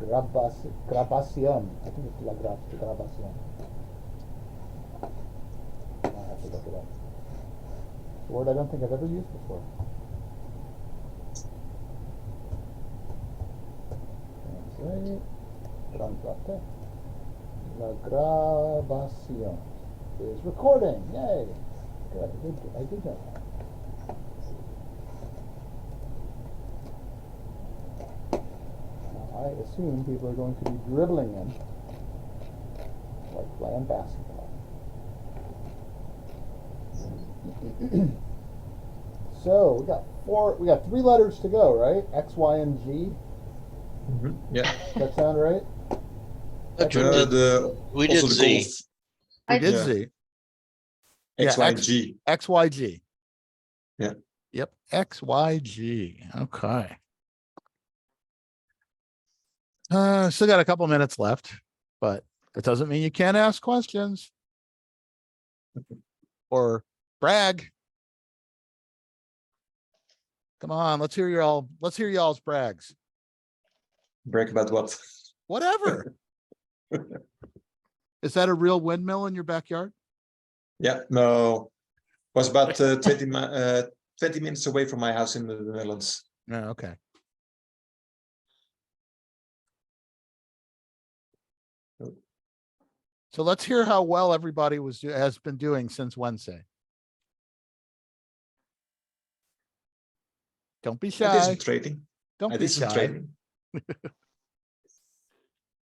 Grabación. I think it's grabación. I have to look it up. It's a word I don't think I've ever used before. Translate. Translate. La grabación is recording. Yay! Good. I did know that. Now, I assume people are going to be dribbling in like playing basketball. So we got three letters to go, right? X, Y, and G. Yeah. Does that sound right? We did Z. We did Yeah. Z. X, Yeah, Y, G. X, Y, G. Yeah. Yep. X, Y, G. Okay. Still got a couple minutes left, but it doesn't mean you can't ask questions or brag. Come on, let's hear y'all's brags. Brag about what? Whatever. Is that a real windmill in your backyard? Yeah, no. Was about 20 minutes away from my house in the Netherlands. Yeah, okay. So let's hear how well everybody has been doing since Wednesday. Don't be I did shy. some trading. Don't be shy.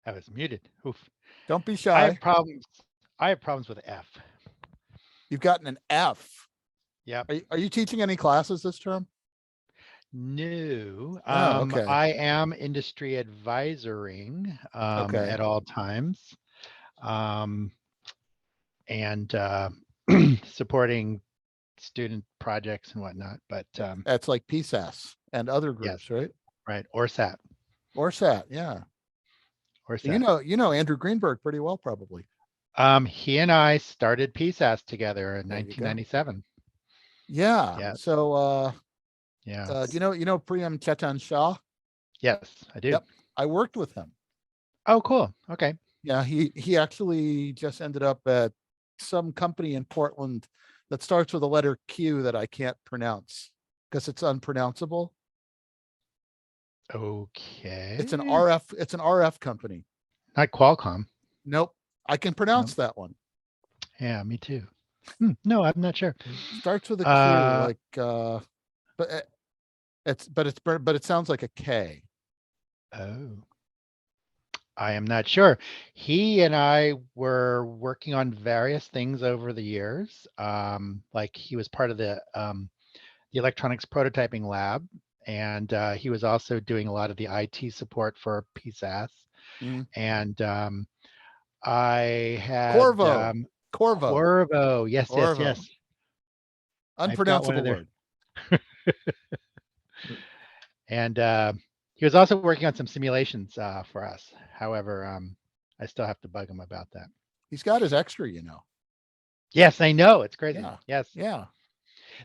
I was muted. Oof. Don't be I shy. have problems. I have problems with F. You've gotten an F. Yep. Are you teaching any classes this term? No. Oh, okay. I am industry advisoring Okay. at all times. And supporting student projects and whatnot. But That's like PSAS and other groups, yes, right? right. Or SAT. Or SAT, yeah. Or SAT. You know Andrew Greenberg pretty well, probably. He and I started PSAS together in There you go. 1997. Yeah. Yeah. So Yeah. do you know Priyam Chetan Shah? Yes, I do. Yep. I worked with him. Oh, cool. Okay. Yeah, he actually just ended up at some company in Portland that starts with a letter Q that I can't pronounce because it's unpronounceable. Okay. It's an RF company. Not Qualcomm. Nope. I can pronounce that one. Yeah, me too. No, I'm not sure. Starts with a Q, but it sounds like a K. Oh. I am not sure. He and I were working on various things over the years. Like he was part of the electronics prototyping lab, and he was also doing a lot of the IT support for PSAS. Mm. And I had Corvo. Corvo. Yes, Corvo. yes. Unpronounceable word. And he was also working on some simulations for us. However, I still have to bug him about that. He's got his extra, you know. Yes, I know. It's crazy. Yeah. Yes. Yeah.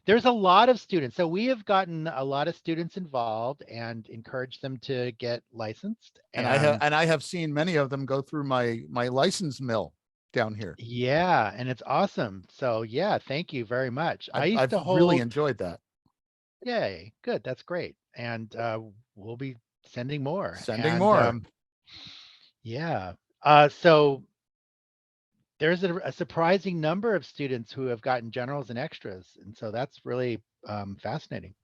There's a lot of students. So we have gotten a lot of students involved and encouraged them to get licensed. And I have seen many of them go through my license mill down here. Yeah, and it's awesome. So yeah, thank you very much. I've really enjoyed that. Yay, good. That's great. And we'll be sending more. Yeah. So there's a surprising number of students who have gotten generals and extras. And so that's really fascinating.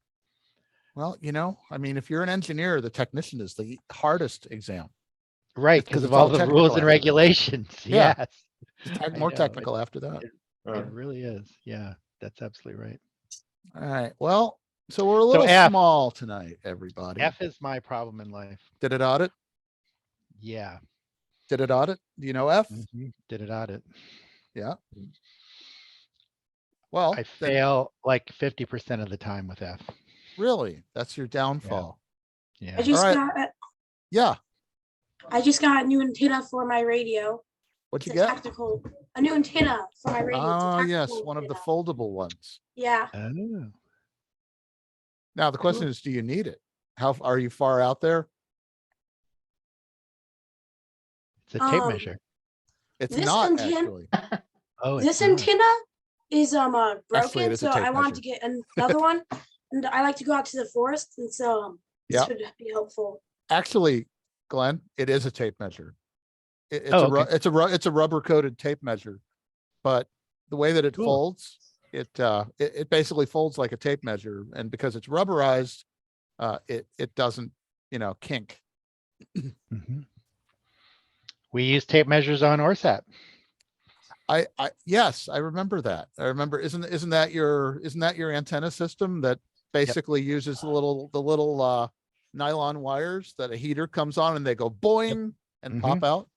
Well, you know, I mean, if you're an engineer, the technician is the hardest exam. Right, because of all the rules and regulations. Yeah. Yes. It's more technical after that. It really is. Yeah, that's absolutely right. All right. Well, so we're a little small tonight, everybody. F is my problem in life. Did it audit? Yeah. Did it audit? Do you know F? Mm-hmm. Did it audit? Yeah. Well, I fail like 50% of the time with F. Really? That's your downfall. Yeah. I just got a new antenna for my radio. What'd you get? A new antenna for my radio. Oh, yes, one of the foldable ones. Yeah. Oh. Now the question is, do you need it? How are you far out there? It's a tape Um, measure. It's This not antenna- actually. Oh, This it's not. antenna is Actually, it broken, is a so tape I wanted measure. to get another one, and I like to go out to the forest, and so this Yeah. would be helpful. Actually, Glenn, it is a tape measure. It's Oh, a ru- okay. it's a rubber coated tape measure, but the way that it Cool. folds, it basically folds like a tape measure, and because it's rubberized, it doesn't, kink. Mhm. We use tape measures on ORSAT. Yes, I remember that. I remember, isn't that your antenna system that basically uses the little nylon wires that a heater comes on and they go boing and pop out?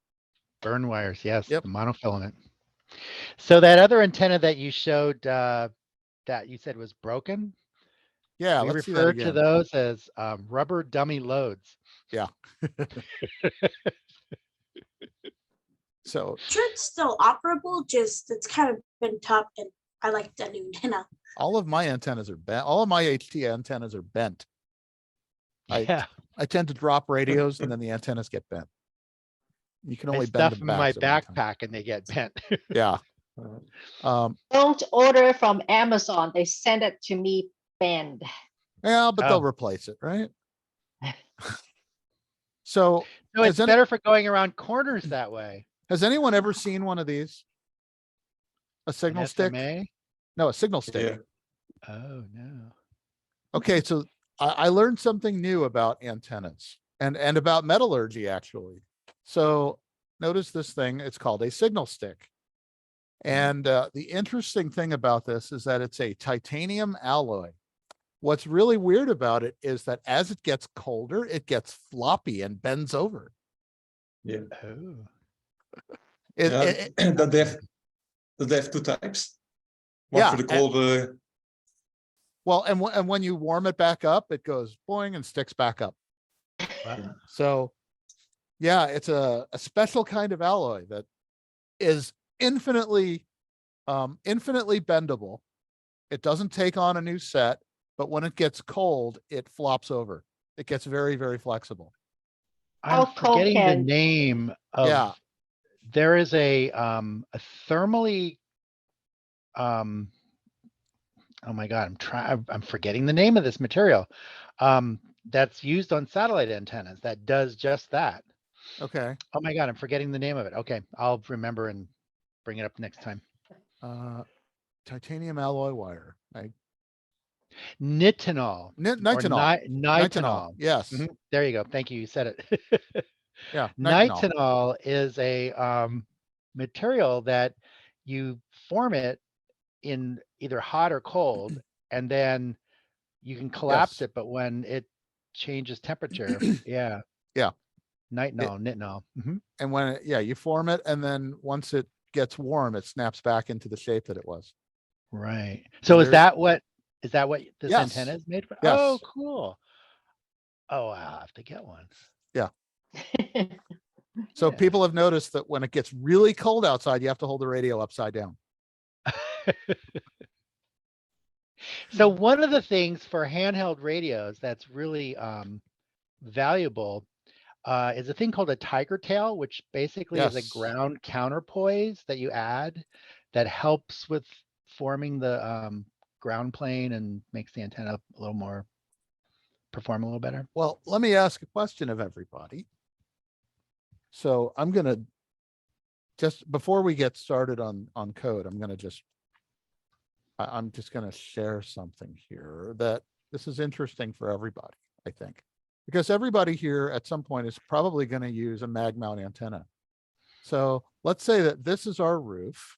Burn wires, yes, Yep. the monofilament. So that other antenna that you showed, that you said was broken, Yeah, we let's see that refer to again. those as rubber dummy loads. Yeah. So Sure, it's still operable, just it's kind of been tough, and I like the new antenna. all of my antennas are bent. All of my HT antennas are bent. Yeah, I tend to drop radios and then the antennas get bent. You can I only bend stuff them them in my back so many times. backpack and they get bent. Yeah. Uh, Don't order from Amazon. They send it to me banned. Yeah, but Oh. they'll replace it, right? So No, it's Has any- better for going around corners that way. has anyone ever seen one of these? A An signal stick? SMA? No, a signal stick. yeah. Oh, no. Okay, so I learned something new about antennas and about metallurgy, actually. So notice this thing, it's called a signal stick. And the interesting thing about this is that it's a titanium alloy. What's really weird about it is that as it gets colder, it gets floppy and bends over. Yeah. Oh. That they have two types. One Yeah, for the cold. Well, and when you warm it back up, it goes boing and sticks back up. Wow. So yeah, it's a special kind of alloy that is infinitely bendable. It doesn't take on a new set, but when it gets cold, it flops over. It gets very, very flexible. How I'm cold forgetting the can- name of, Yeah. there is a thermally, oh my God, I'm forgetting the name of this material. That's used on satellite antennas that does just that. Okay. Oh my God, I'm forgetting the name of it. Okay, I'll remember and bring it up next time. Titanium alloy wire. Nitinol. Nitinol. Nitinol. Yes. Mhm, there you go. Thank you. You said it. Yeah. Nitinol. Nitinol is a material that you form it in either hot or cold, and then you can collapse Yes. it, but when it changes temperature, yeah. Yeah. Nitinol. Mhm. And when you form it, and then once it gets warm, it snaps back into the shape that it was. Right. So is there- that what this Yes. antenna is made for? Yes. Oh, cool. Oh, I'll have to get one. So Yeah. people have noticed that when it gets really cold outside, you have to hold the radio upside down. So one of the things for handheld radios that's really valuable is a thing called a tiger tail, which basically is a Yes. ground counterpoise that you add that helps with forming the ground plane and makes the antenna a little more perform a little better. Well, let me ask a question of everybody. So I'm going to just, before we get started on code, I'm just going to share something here that this is interesting for everybody, I think, because everybody here at some point is probably going to use a mag mount antenna. So let's say that this is our roof,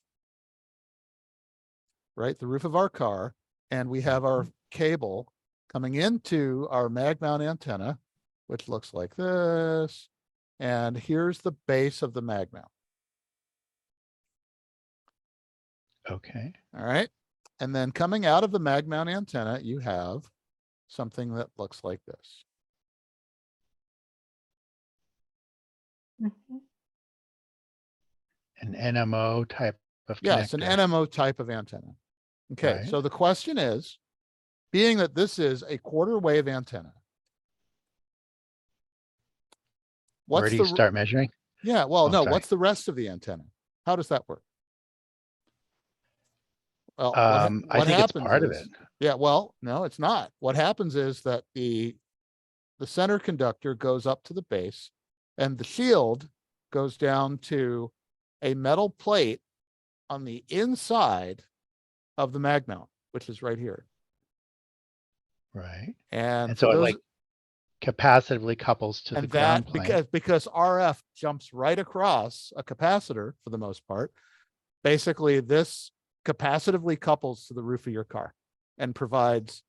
right? The roof of our car, and we have our cable coming into our mag mount antenna, which looks like this. And here's the base of the mag mount. Okay. All right. And then coming out of the mag mount antenna, you have something that looks like this. Mhm. An NMO type of Yes, an connector. NMO type of antenna. Okay, Right. so the question is, being that this is a quarter wave antenna, Where what's do you the start measuring? Yeah, well, Oh, no, sorry. what's the rest of the antenna? How does that work? Well, what, I what think it's happens part of is, it. yeah, well, no, it's not. What happens is that the center conductor goes up to the base and the shield goes down to a metal plate on the inside of the mag mount, which is right here. Right. And And for so it those, like capacitively couples to the and ground that plane. because RF jumps right across a capacitor for the most part, basically this capacitively couples to the roof of your car and provides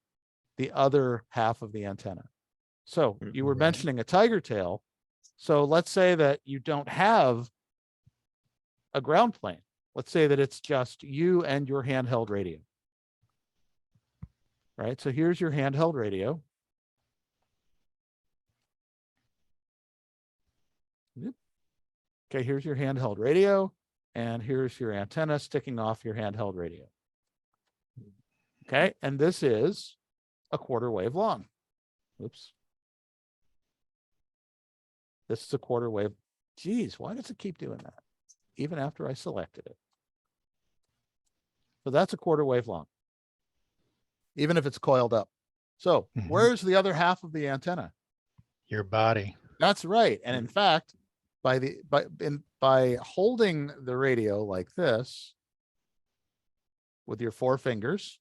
the other half of the antenna. So you were Right. mentioning a tiger tail. So let's say that you don't have a ground plane. Let's say that it's just you and your handheld radio. Right? So here's your handheld radio. Okay, here's your handheld radio, and here's your antenna sticking off your handheld radio. Okay, and this is a quarter wave long. Oops. This is a quarter wave. Geez, why does it keep doing that? Even after I selected it. So that's a quarter wave long, even if it's coiled up. So where's the other half of the antenna? Your body. That's right. And in fact, by holding the radio like this with your 4 fingers,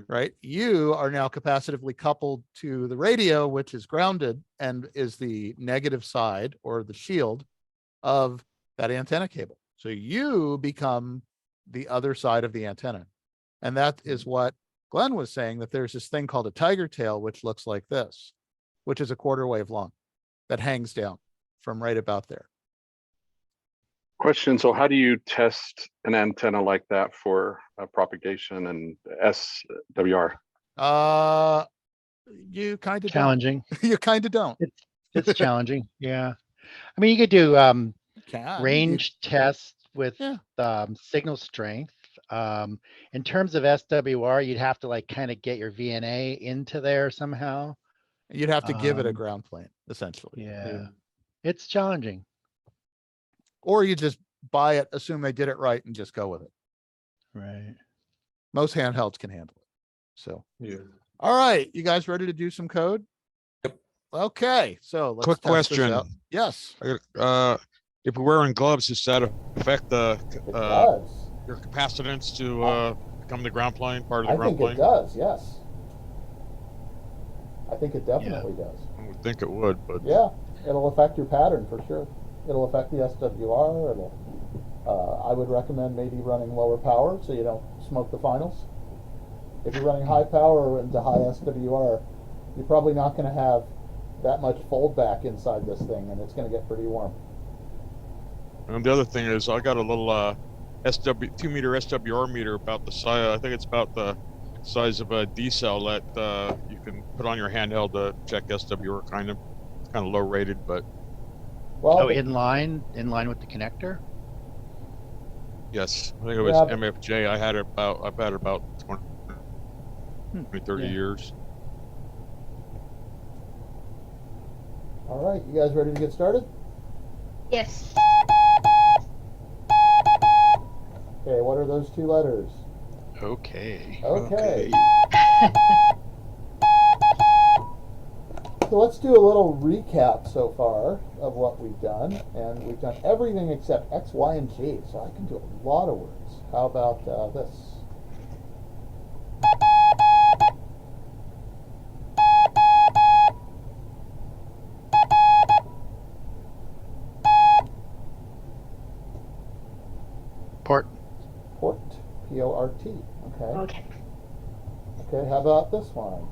right, you are now capacitively coupled to the radio, which is grounded and is the negative side or the shield of that antenna cable. So you become the other side of the antenna. And that is what Glenn was saying, that there's this thing called a tiger tail, which looks like this, which is a quarter wave long that hangs down from right about there. Question, so how do you test an antenna like that for propagation and SWR? You kind of Challenging. don't. You kind of don't. It's challenging. Yeah. I mean, you could do range tests with signal strength. In terms of SWR, you'd have to like kind of get your VNA into there somehow. You'd have to give it a ground plane, essentially. Yeah. It's challenging. Or you just buy it, assume they did it right, and just go with it. Right. Most handhelds can handle it. So, Yeah. all right, you guys ready to do some code? Yep. Okay, so let's Quick test this question. out. Yes. If we're wearing gloves, does that affect the It does. your capacitance to become the ground plane, part of the I ground think plane? it does, yes. I think it definitely does. I would think it would, but Yeah, it'll affect your pattern for sure. It'll affect the SWR. I would recommend maybe running lower power so you don't smoke the finals. If you're running high power into high SWR, you're probably not going to have that much fold back inside this thing, and it's going to get pretty warm. and the other thing is I got a little 2-meter SWR meter about the size. I think it's about the size of a D cell that you can put on your handheld to check SWR. Kind of low rated, but Well, in line with the connector. yes, I think it was Yeah. MFJ. I've had it about 20, 30 years. all right, you guys ready to get started? Yes. Okay, what are those 2 letters? Okay. Okay. So let's do a little recap so far of what we've done. And we've done everything except X, Y, and Z. So I can do a lot of words. How about this? Port. Port. P-O-R-T. Okay. Okay. Okay, how about this one?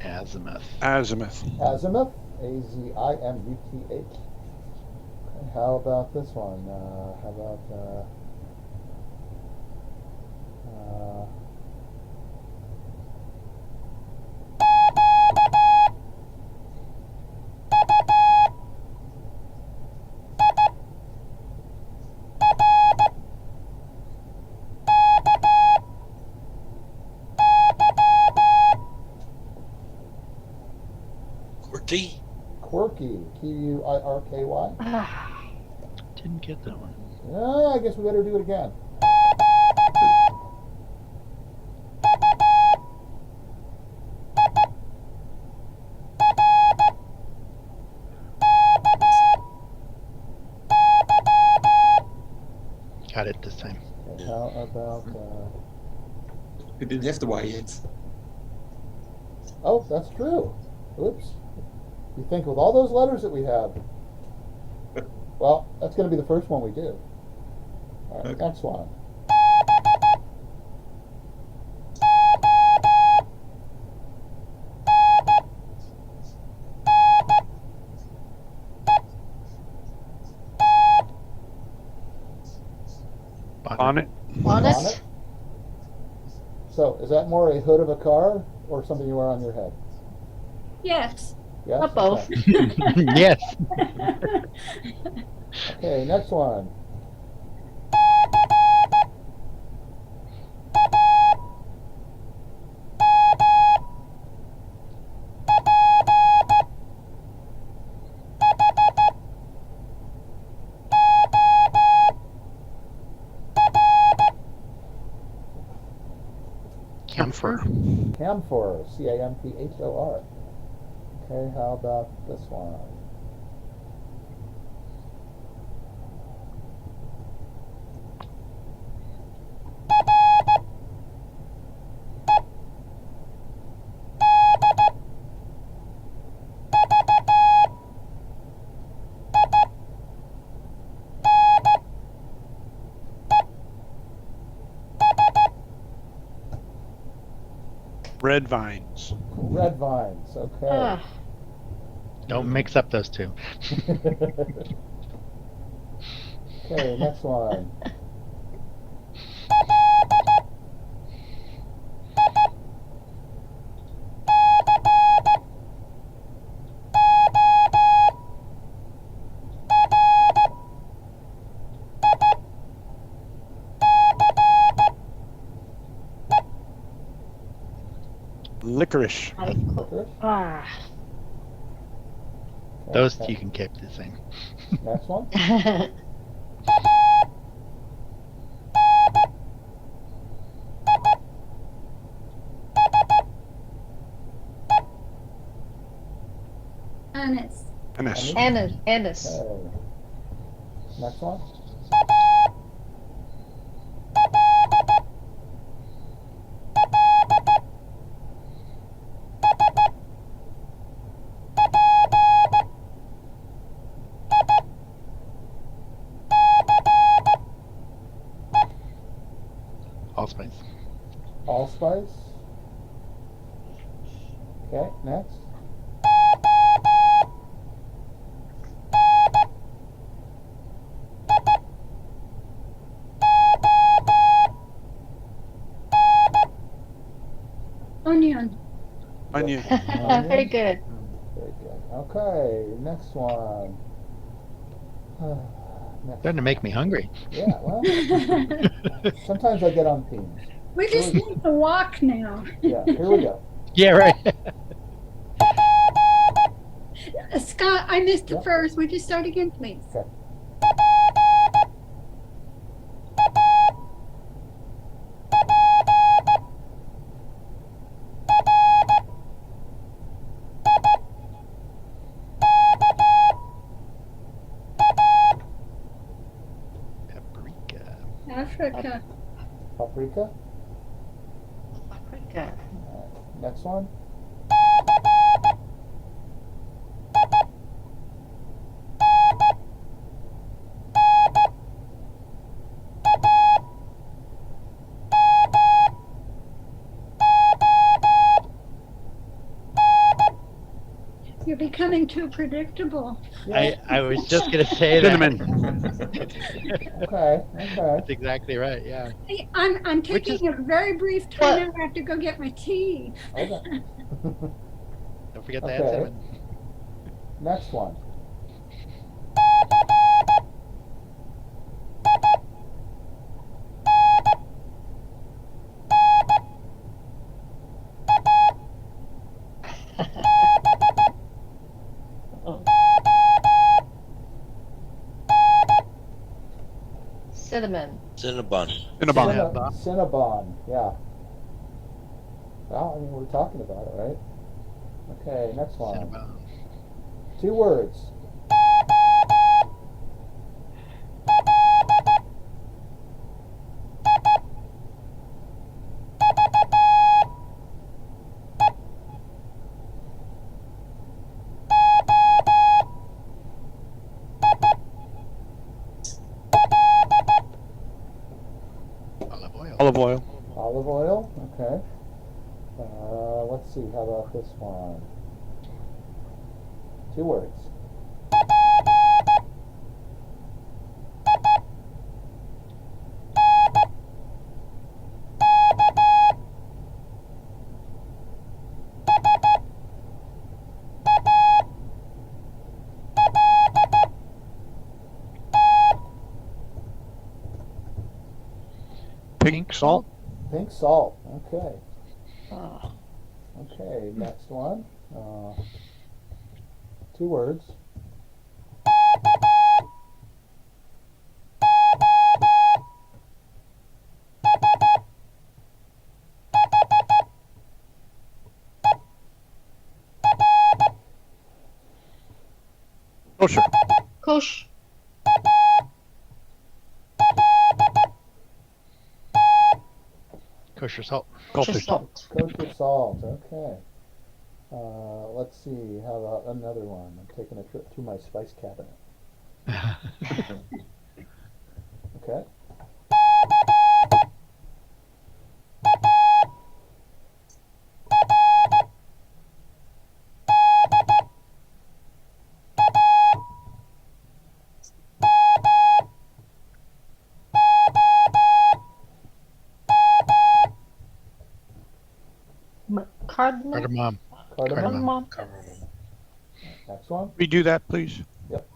Azimuth. Azimuth. Azimuth. A-Z-I-M-U-T-H. Okay, how about this one? How about Quirky. Quirky, Q-U-I-R-K-Y. Didn't get that one. I guess we better do it again. Got it this time. Okay, how about, You didn't have the Y yet. oh, that's true. Oops. You think with all those letters that we have, well, that's going to be the first one we do. All right, Okay. next one. Bonnet. Bonnet? So, is that more a hood of a car or something you wear on your head? Yes. Yes? Or both. Okay. Yes. Okay, next one. Camphor. Camphor, C-A-M-P-H-O-R. Okay, how about this one? Red vines. Red vines, okay. Ah, Don't mix up those two. Okay, next one. Licorice. Licorice. ah. Okay, Those you can keep the same. Next one. Anise. Anise. Anise. Okay. Next one. Allspice. Allspice. Okay, next. Onion. Onion. Very good. Very good. Okay, next one. Next Starting to make me hungry. Yeah, well, sometimes I get on themes. We just need to walk now. Yeah, here we go. Yeah, right. Scott, I missed Yep. it first. Would you start again, please? Okay. Paprika. Africa. Paprika. Paprika. Next one. You're becoming too predictable. I was just gonna say that. Cinnamon. Okay, okay. That's exactly right. Yeah. Hey, I'm Which is- taking a very brief time out. I have to go get my tea. Okay. Don't forget to add Okay. cinnamon. Next one. Cinnamon. Cinnabon. Cinnabon. Cinnabon, yeah. Well, I mean, we're talking about it, right? Okay, next one. Cinnabon. 2 words. Olive oil. Olive oil. Olive oil, okay. Let's see, how about this one? 2 words. Pink salt. Pink salt, okay. Oh. Okay, next one. 2 words. Kosher. Kosher. Kosher salt. Kosher Kosher. salt. Kosher salt, okay. Let's see, how about another one? I'm taking a trip to my spice cabinet. Okay. Cardamom. Cardamom. Cardamom. Cardamom. Next one. Redo that, please. Yep.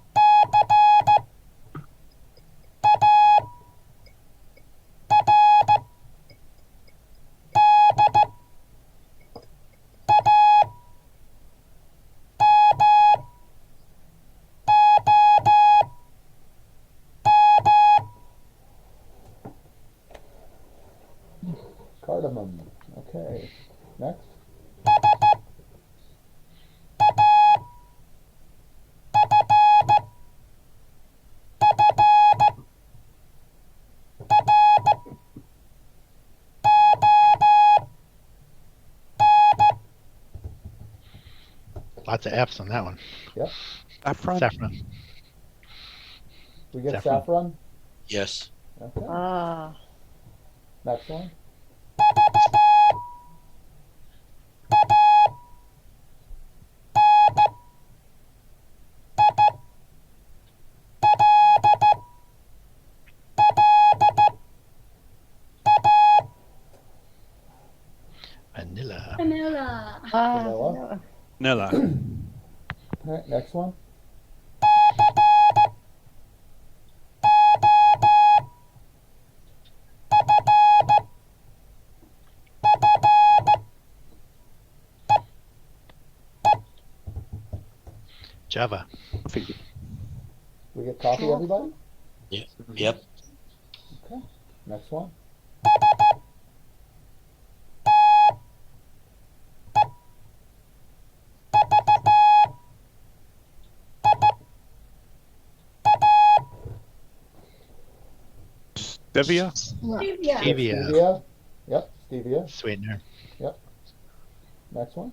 Cardamom. Okay. Next. Lots of F's on that one. Yep. Saffron. Saffron. We get Saffron. saffron. Yes. Okay. Ah. Next one. Vanilla. Vanilla. Ah, Vanilla. Vanilla. All right. Next one. Java. Coffee. We get coffee, everybody? Yep. Okay. Next one. Stevia. Stevia. Stevia. Stevia. Yep. Stevia. Sweetener. Next one.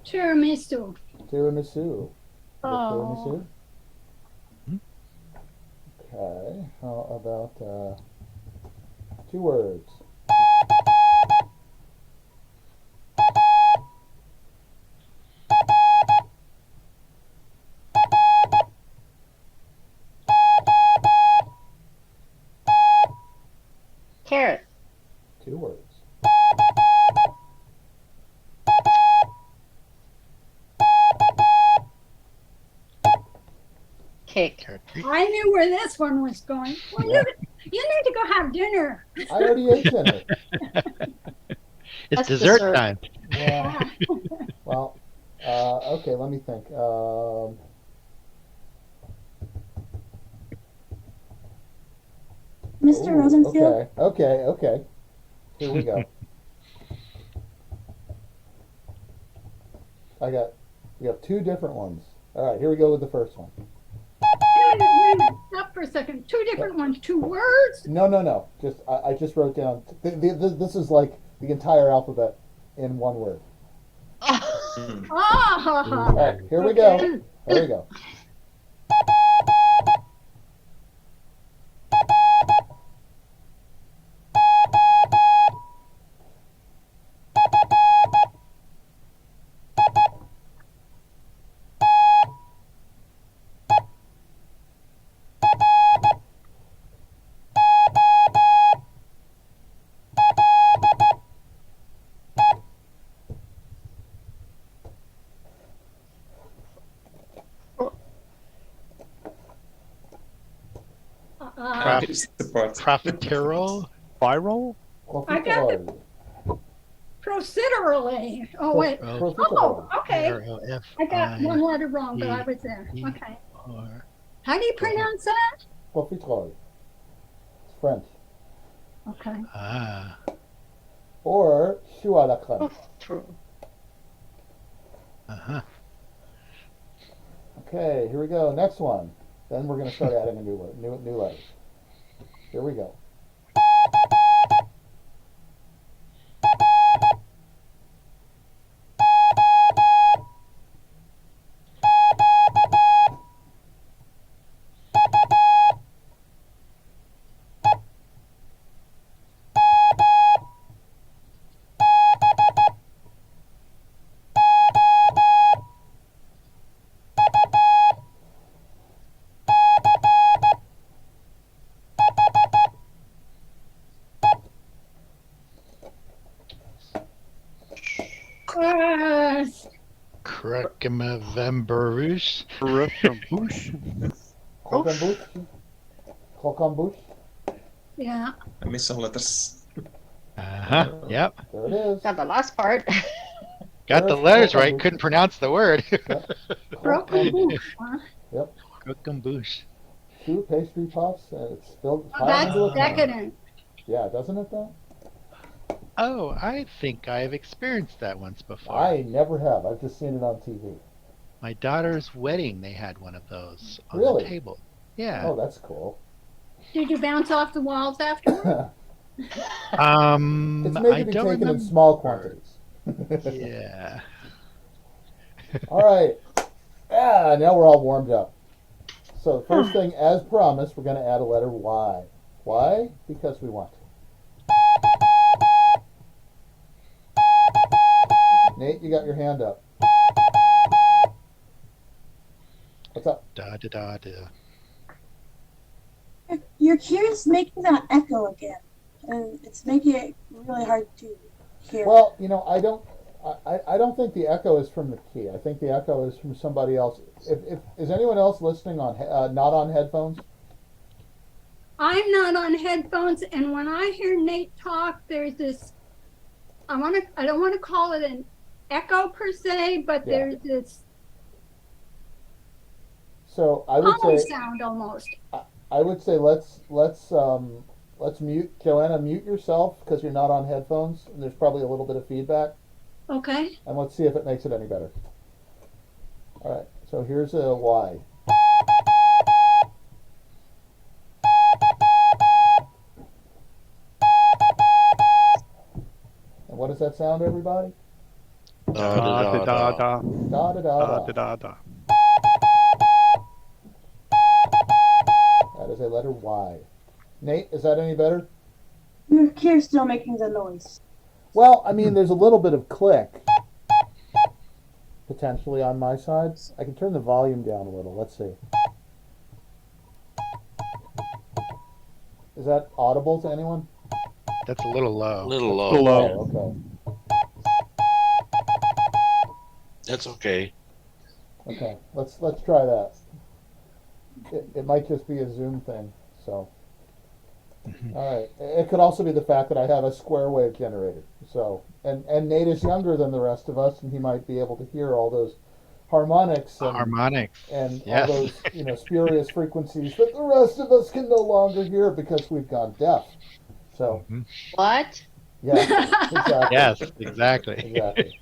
Tiramisu. Tiramisu. We get Oh. tiramisu. Hmm. Okay. How about 2 words? Carrot. 2 words. Cake. Carrot cake. I knew where this one was going. Well, Yeah. you need to go have dinner. I already ate dinner. It's That's dessert dessert. time. Yeah. Well, okay, let me think. Mr. Ooh, Rosenfield, okay. Here we go. We have two different ones. All right, here we go with the first one. Wait a minute, stop for a second. Two different ones, two words. No. I just wrote down. This is like the entire alphabet in one word. Mm. Ah, All right, here we go. Here we go. I missed the part. Profiterole. Viral? I got the procedurally. Oh, wait. Oh, okay. I got one letter wrong, but I was there. Okay. How do you pronounce that? Profiterole. It's French. Okay. Ah. Or choux à la crème. True. Uh-huh. Okay, here we go. Next one. Then we're going to start adding a new word, new letters. Here we go. Crackamavemberus. Croquembouche. Yeah. I missed some letters. Uh-huh. Yep. There it is. Got the last part. Got the letters right. Couldn't pronounce the word. Broken boosh, huh? Yep. Crackamabouche. Two pastry puffs, and it's filled. Oh, that's into a pan. decadent. Yeah, doesn't it though? Oh, I think I've experienced that once before. I never have. I've just seen it on TV. My daughter's wedding, they had one of those on Really? the table. Yeah. Oh, that's cool. Did you bounce off the walls afterward? It's I maybe be don't taken remember. in small quantities. Yeah. All right. Ah, now we're all warmed up. So the first thing, as promised, we're going to add a letter Y. Why? Because we want to. Nate, you got your hand up. What's up? Da da da da. your key is making that echo again, and it's making it really hard to hear. Well, you know, I don't think the echo is from the key. I think the echo is from somebody else. If is anyone else listening on not on headphones? I'm not on headphones, and when I hear Nate talk, there's this. I don't want to call it an echo per se, but Yeah. there's this So I would hollow say sound almost. I would say let's mute Joanna. Mute yourself because you're not on headphones, and there's probably a little bit of feedback. Okay. And let's see if it makes it any better. All right. So here's a Y. And what does that sound, everybody? Da Da da da da. da Da da da da da. da da. That is a letter Y. Nate, is that any better? Your key is still making the noise. Well, I mean, there's a little bit of click potentially on my side. I can turn the volume down a little. Let's see. Is that audible to anyone? That's a little low. Little low. Little low. Oh, That's okay. okay. Okay. Let's try that. it might just be a Zoom thing. So, Mhm. all right. It could also be the fact that I have a square wave generator. So, and Nate is younger than the rest of us, and he might be able to hear all those harmonics Harmonics. and all Yes. those spurious frequencies that the rest of us can no longer hear because we've gone deaf. So, Mhm. What? yeah, exactly. Yes, exactly. Exactly.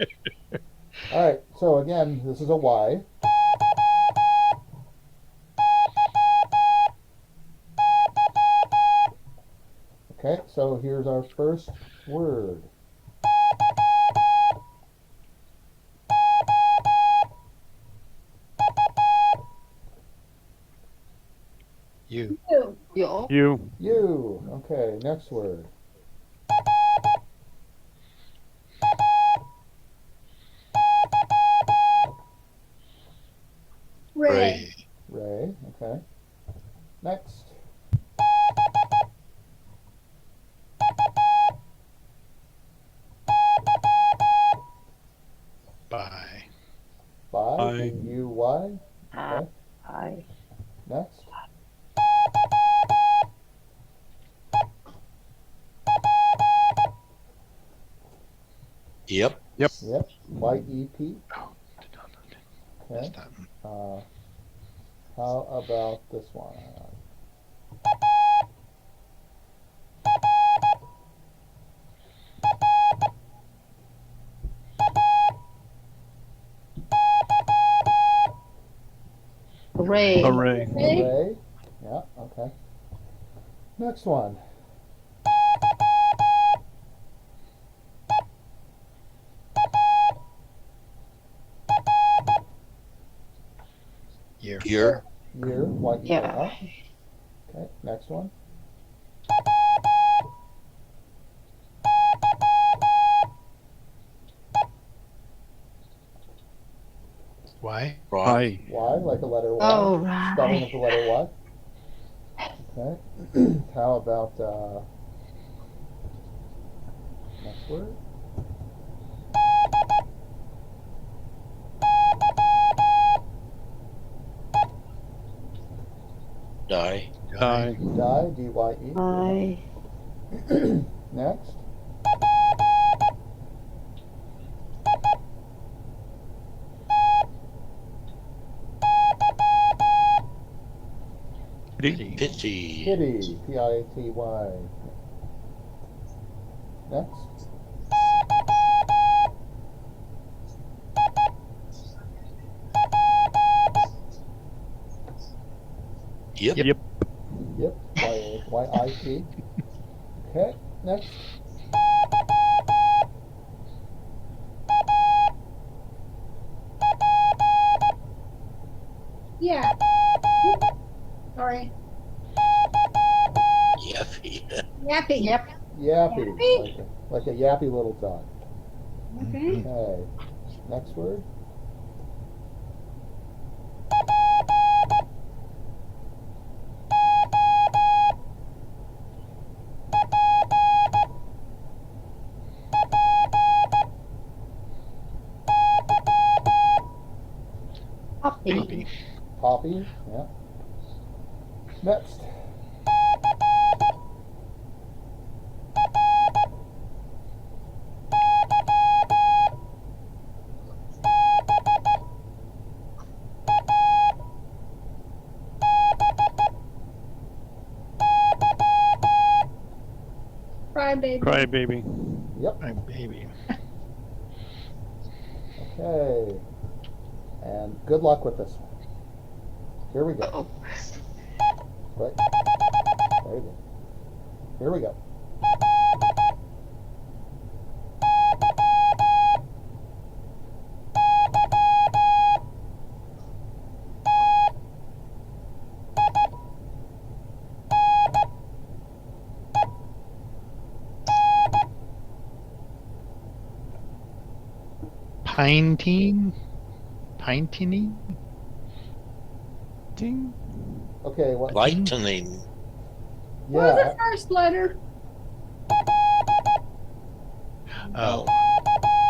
All right. So again, this is a Y. Okay, so here's our first word. You. Yo. You. You. Okay, next word. Ray. Ray. Okay. Next. Bye. By. Bye. B-U-Y. Okay. I. Next. Yep. Yep. Yep. Y-E-P. Oh, Okay. missed that one. How about this one? Ray. Hooray. Ray. Ray. Yeah. Okay. Next one. Year. Year. Year. Y-E-A-R. Yeah. Okay. Next one. Why? Right. Bye. Y, like a letter Y. Oh, Spelling of the right. letter Y. Okay. How about next word? Die. Die. Die. D-Y-E. I. Next. Pity. Pity. Kitty. P-I-T-Y. Next. Yep. Yep. Yep. Y-I-P. Okay. Next. Yeah. Sorry. Yappy. Yappy. Yep. Yappy. Yappy? Like a yappy little dog. Okay. Okay. Next word. Puppy. Poppy. Yeah. Next. Cry baby. Cry baby. Yep. My baby. Okay. And good luck with this one. Here we go. Oh. Right. Very good. Here we go. Pine teen? Pine teeny? Ding. Okay. What? Lightning. What was Yeah. the first letter? Oh.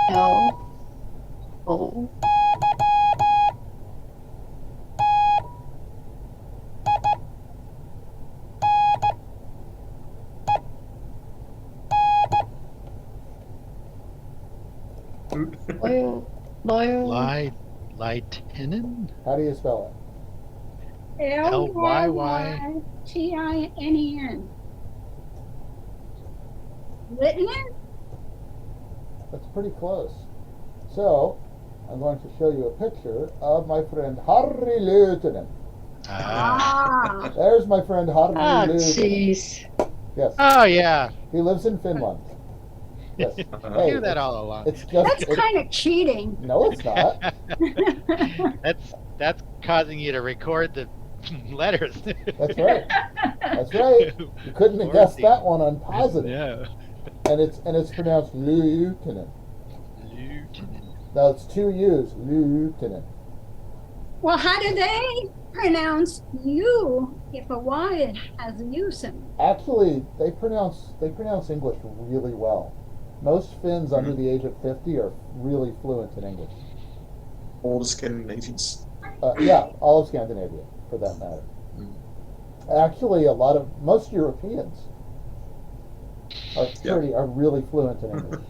No. Oh. Lytinin? How do you spell Lyyn. Lytinen. Litnin? it? That's pretty close. So, I'm going to show you a picture of my friend Harry Lieutenant. Ah. There's my friend Harry Oh, Lieutenant. jeez. Yes, Oh, yeah. he lives in Finland. Yes. I Hey, knew that it's- all along. It's just That's it- kind of cheating. no, it's not. That's causing you to record the letters. That's right. That's right. You couldn't have guessed that one on positive. Yeah. And it's pronounced lieutenant. Lieutenant. No, it's two U's. Lieutenant. Well, how do they pronounce you if a Y has a U symbol? Actually, they pronounce English really well. Most Finns under the age of 50 are really fluent in English. All the Scandinavians. Yeah, all of Scandinavia, for that matter. Actually, most Europeans are really fluent in English.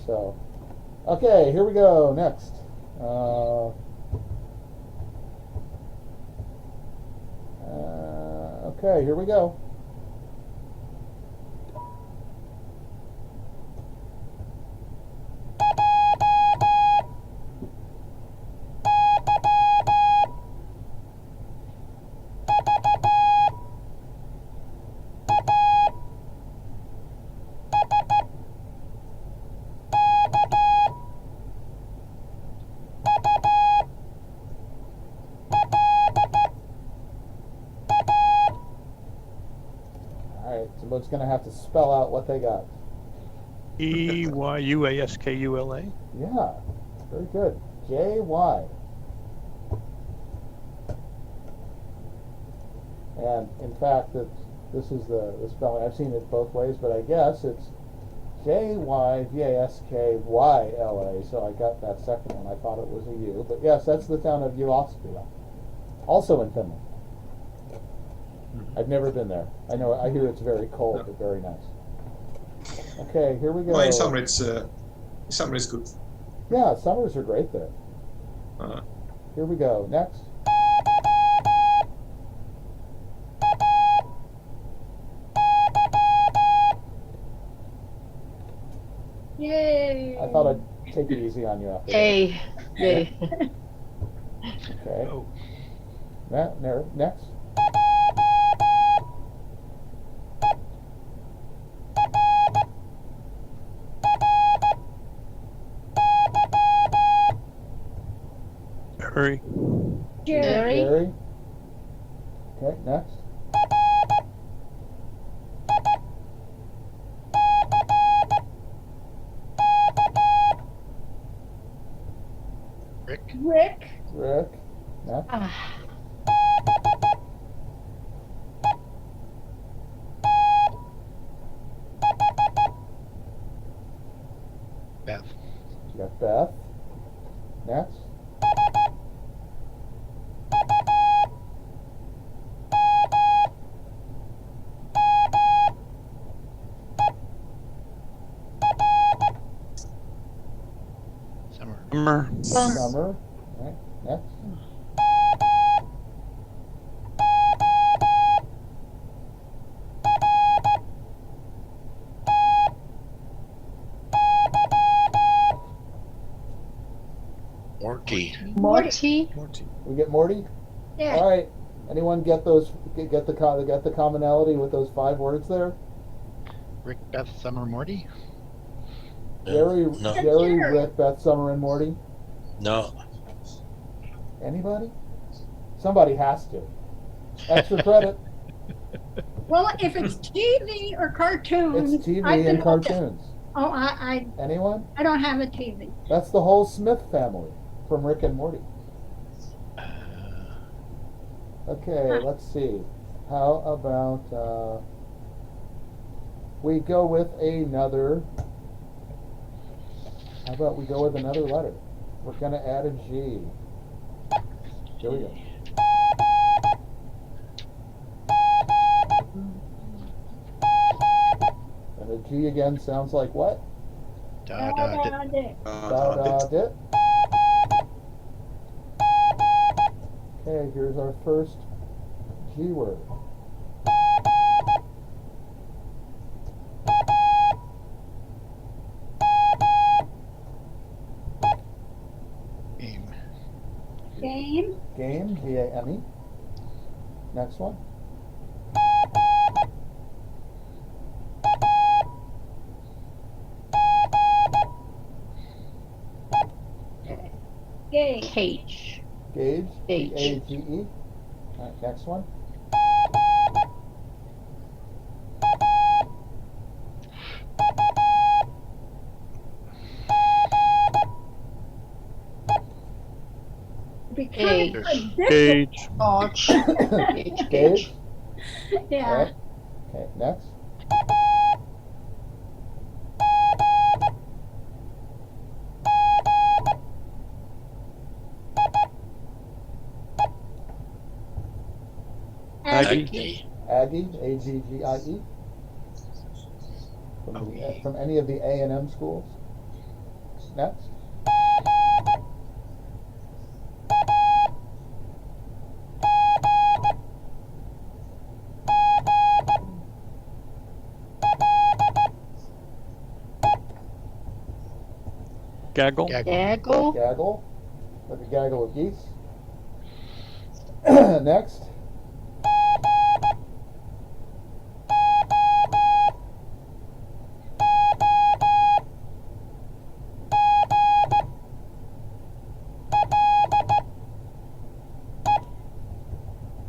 So, okay, here we go. Next. Okay, here we go. Alright, somebody's going to have to spell out what they got. EYUASKULA. Yeah, very good. JY. And in fact, this is the spelling. I've seen it both ways, but I guess it's JYVASKYLA. So I got that second one. I thought it was a U. But yes, that's the town of Jyväskylä, also in Finland. I've never been there. I hear it's very cold, but very nice. Okay, here we go. Well, in summer it's good. Yeah, summers are great there. Here we go. Next. Yay. I thought I'd take it easy on you after Yay. Yay. that. Okay. Oh. Next. Hurry. Jerry. Jerry. Okay, next. Rick. Rick. Next. Ah. Beth. You got Beth. Next. Summer. Summer. Right. Next. Morty. Morty. We get Morty. Yeah. All right. Anyone get the commonality with those 5 words there? Rick, Beth, Summer, Morty. Jerry, No. Jerry, Rick, Beth, Summer, and Morty. No. Anybody? Somebody has to. Extra credit. Well, if it's TV or cartoons, It's TV I can and look at- cartoons. Oh, I Anyone? don't have a TV. That's the whole Smith family from Rick and Morty. Okay, let's see. How about we go with another? How about we go with another letter? We're gonna add a G. Here we go. And a G again sounds like what? Da, da, da. Da-da-da. Da, da, dit. Okay, here's our first G word. Game. Game. Game, G-A-M-E. Next one. Game. Cage. Gauge, Gauge. G-A-G-E. All right, next one. Becoming Gauge. predictable. Gauge. Gauge. Gauge. Gauge. Gauge. All Yeah. right. Okay, next. Aggie. Aggie. Aggie, A-G-G-I-E. From any of the A&M schools. Next. Gaggle. Gaggle. Gaggle, like a gaggle of geese. Next.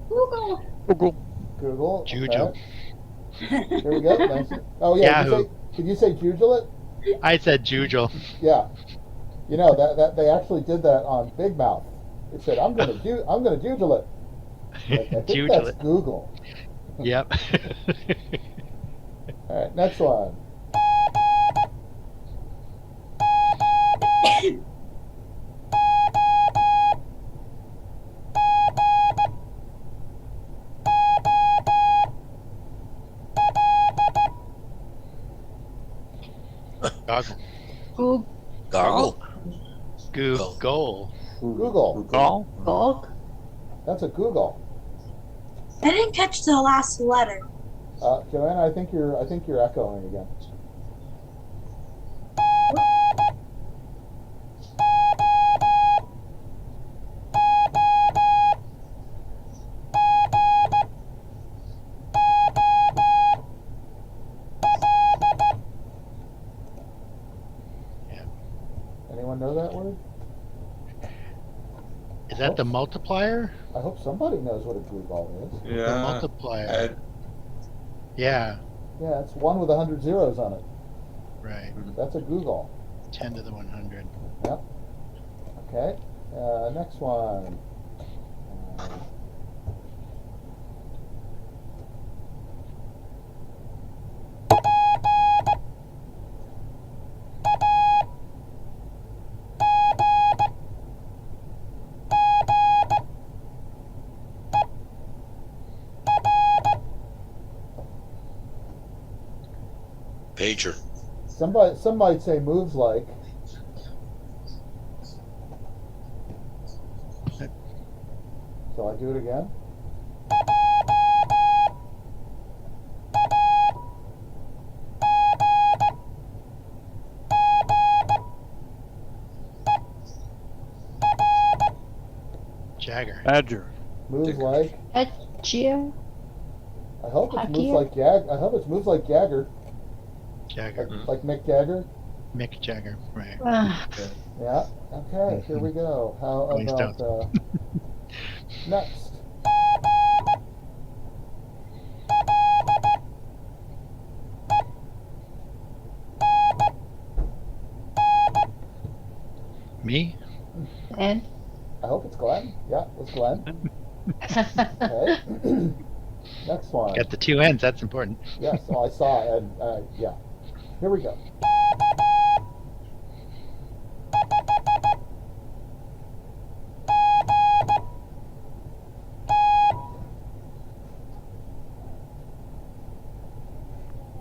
Google. Google. Google. Jujel. Okay. Here we go. Nice. Oh yeah. Yahoo. Did you say Jujel it? I said Jujel. Yeah. You know that they actually did that on Big Mouth. It said I'm gonna Jujel it. Like, I think Jujel that's it. Google. Yep. All right. Next one. Goggle. Goo- Goggle. Google. Google. Gall. Gog. That's a Google. I didn't catch the last letter. Joanna, I think you're echoing again. Yeah. Anyone know that word? Is that the multiplier? I hope somebody knows what a Google is. The Yeah. multiplier. Yeah. Yeah, it's one with 100 zeros on it. Right. That's a Google. 10 to the 100. Yep. Okay. Next one. Pager. Some might say moves like. Shall I do it again? Jagger. Badger. Moves like. Jim. I hope it's moves Jagger. like Jag. I hope it's moves like Jagger, Jagger. like Mick Jagger. Mick Jagger. Right. Yeah. Okay. Here we go. How Rolling about Stones. next? Me? And. I hope it's Glenn. Yeah, it's Glenn. Okay. Next one. Got the two ends. That's important. Yes, I saw, and yeah. Here we go.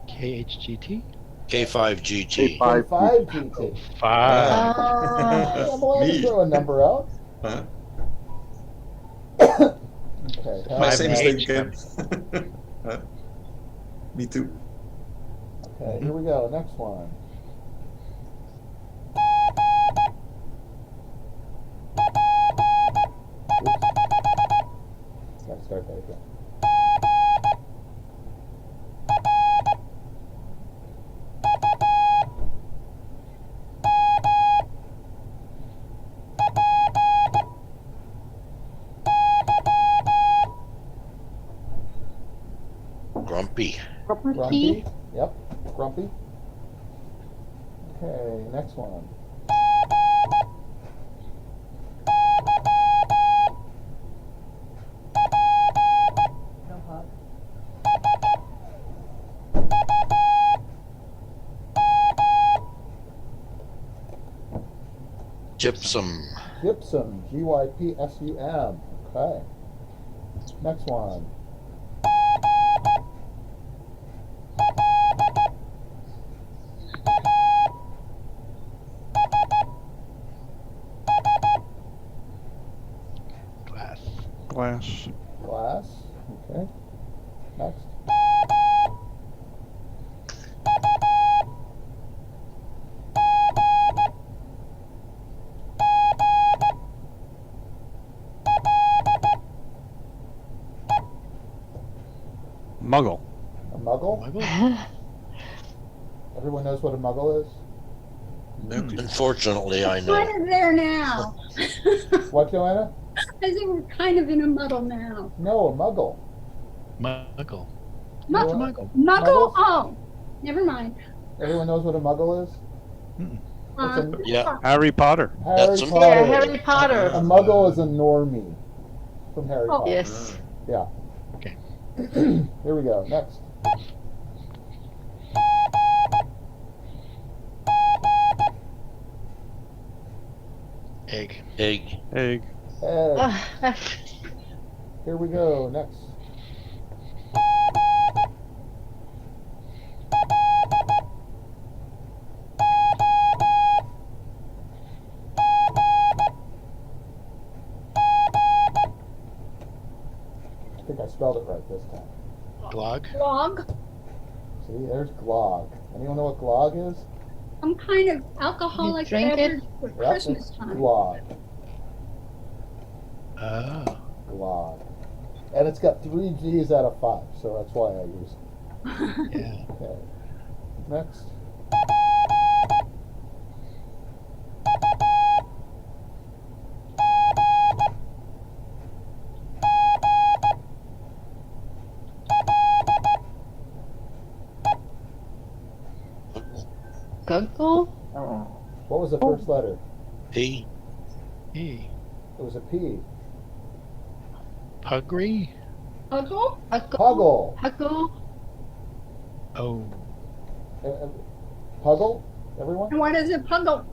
KHGT? K5GT. K5. K5 GT. Five. Yeah, I'm allowed to Me. throw a number out. Uh, Okay. how my Five same about- mistake H. again. Me too. Okay, here we go. Next one. Oops. Gotta start that again. Grumpy. Grumpy. Yep, grumpy. Okay, next one. Gypsum. Gypsum. GYPSUM. Okay. Next one. Glass. Glass. Glass. Okay. Next. Muggle. A muggle. Muggle? Everyone knows what a muggle is? Unfortunately, I know. Kind of there now. What, Joanna? I think we're kind of in a muddle now. No, a muggle. Muggle. Mu- You know- Muggle. Muggle? Muggles? Oh, never mind. Everyone knows what a muggle is? Uh, Yeah. Harry Potter. Harry That's Potter. Yeah, Harry A Potter. muggle is a normie from Harry Oh. Potter. Yes. Yeah. Okay. Here we go. Next. Egg. Egg. Egg. Egg. Here we go. Next. I think I spelled it right this time. Glog. Log. See, there's glog. Anyone know what glog is? Some kind of alcoholic drink it? beverage for Yep, Christmas it's time. glog. Oh. Glog. And it's got 3 G's out of 5, so that's why I use it. Yeah. Okay. Next. Guggle? What was the first letter? P. E. It was a P. Pugry. Huggle? Puggle. Huggle? Oh. Puggle? Everyone? And what is a puggle?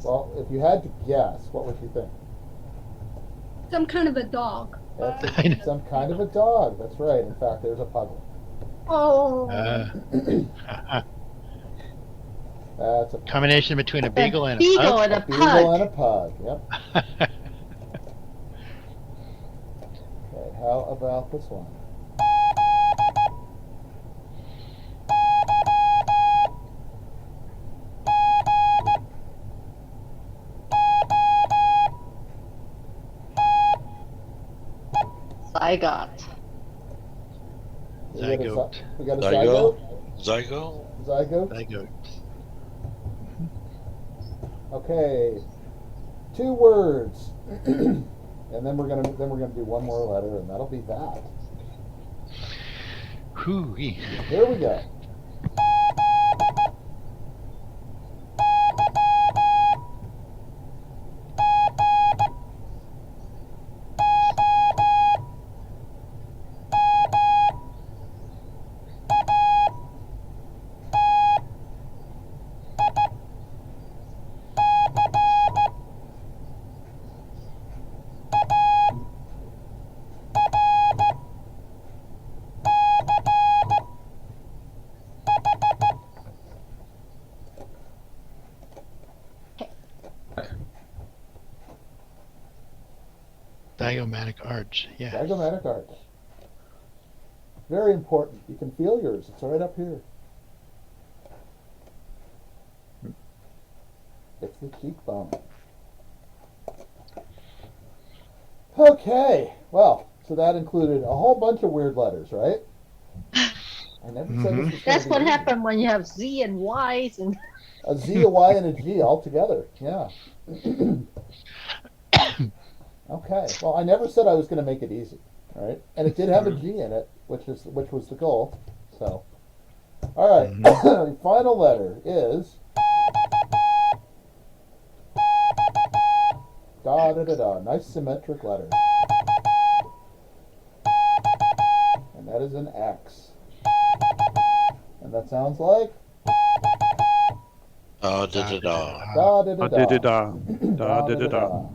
Well, if you had to guess, what would you think? Some kind of a dog. That's I know. some kind of a dog. That's right. In fact, there's a puggle. Oh. That's a Combination between a beagle and a Beagle pug. and a beagle and a pug. pug. Yep. Okay. How about this one? Zygote. We got a Zygote. We got a Zygote. zygote. Zygo. Zygote. Zygote. Okay. 2 words. And then we're gonna do one more letter, and that'll be that. Hoo-wee. Here we go. Zygomatic arch. Yeah. Zygomatic arch. Very important. You can feel yours. It's right up here. It's the cheekbone. Okay. Well, so that included a whole bunch of weird letters, right? I never said this was going That's to be what easy. happened when you have Z and Y's and A Z, a Y, and a G all together. Yeah. Okay. Well, I never said I was going to make it easy, right? And it did have a G in it, which was the goal. So, all right. The final letter is da da da da. Nice symmetric letter, and that is an X. And that sounds like Da da da da. da da da da. Da da da da.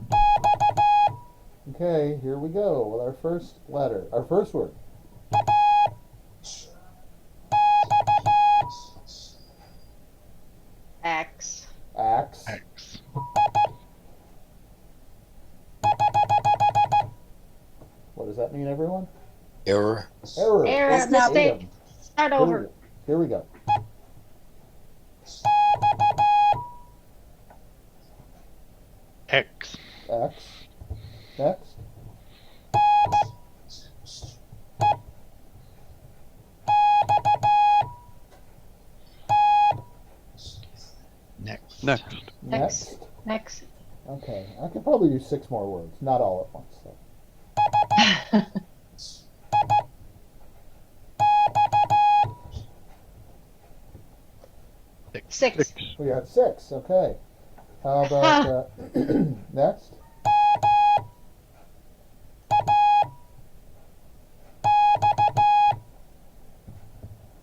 Okay, here we go with our first letter, our first word. X. Axe. X. What does that mean, everyone? Error. Error. Error, That's not mistake. Start over. Here we go. X. X. Next. Next. Next. Next. Next. Okay, I could probably use 6 more words, not all at once. So. Six. We got 6. Okay. How about next?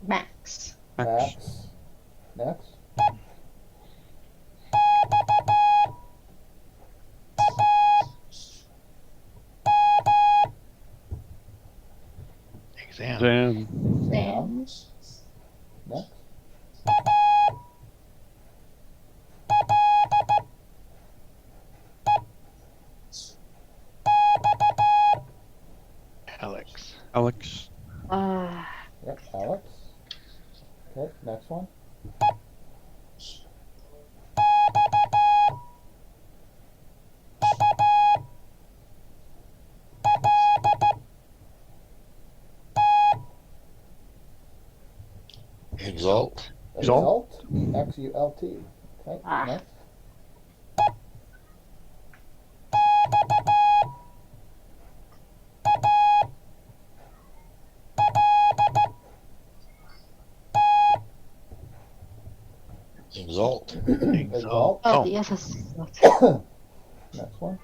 Max. Max. Next. Exam. Zam. Sam. Next. Alex. Alex. Yep, Alex. Okay, next one. Exalt. Exalt. X-U-L-T. Okay, Ah. next. Exalt. Exalt. Oh, Oh. the S is. Next one.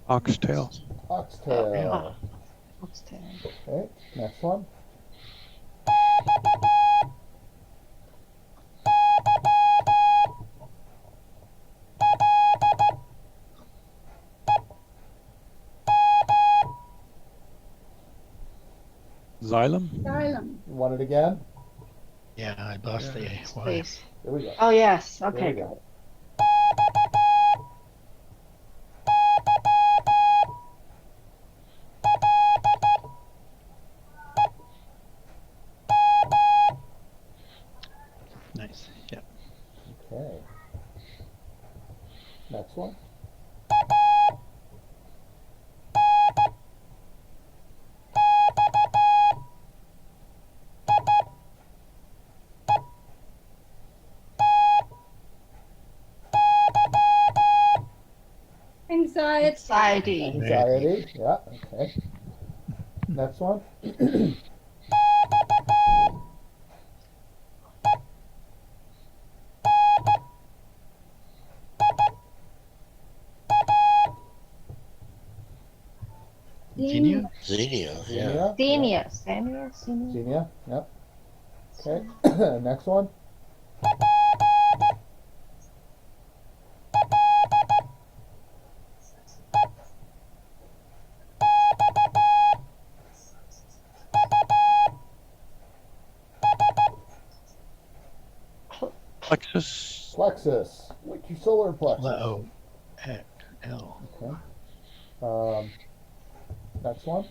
Oxtail. Oxtail. Okay, next one. Xylem. Xylem. You want it again? Yeah, I lost the Y. Please. Here we go. Oh, yes. Here Okay. we go. Nice. Yep. Okay. Next one. Anxiety. Anxiety. Anxiety. Yeah, okay. Next one. Xenia? Xenia. Yeah. Xenia. Senior. Senior. Senior. Xenia. Yep. Okay. Next one. Plexus. Plexus, wiki solar plexus. Oh, L. Okay. Next one.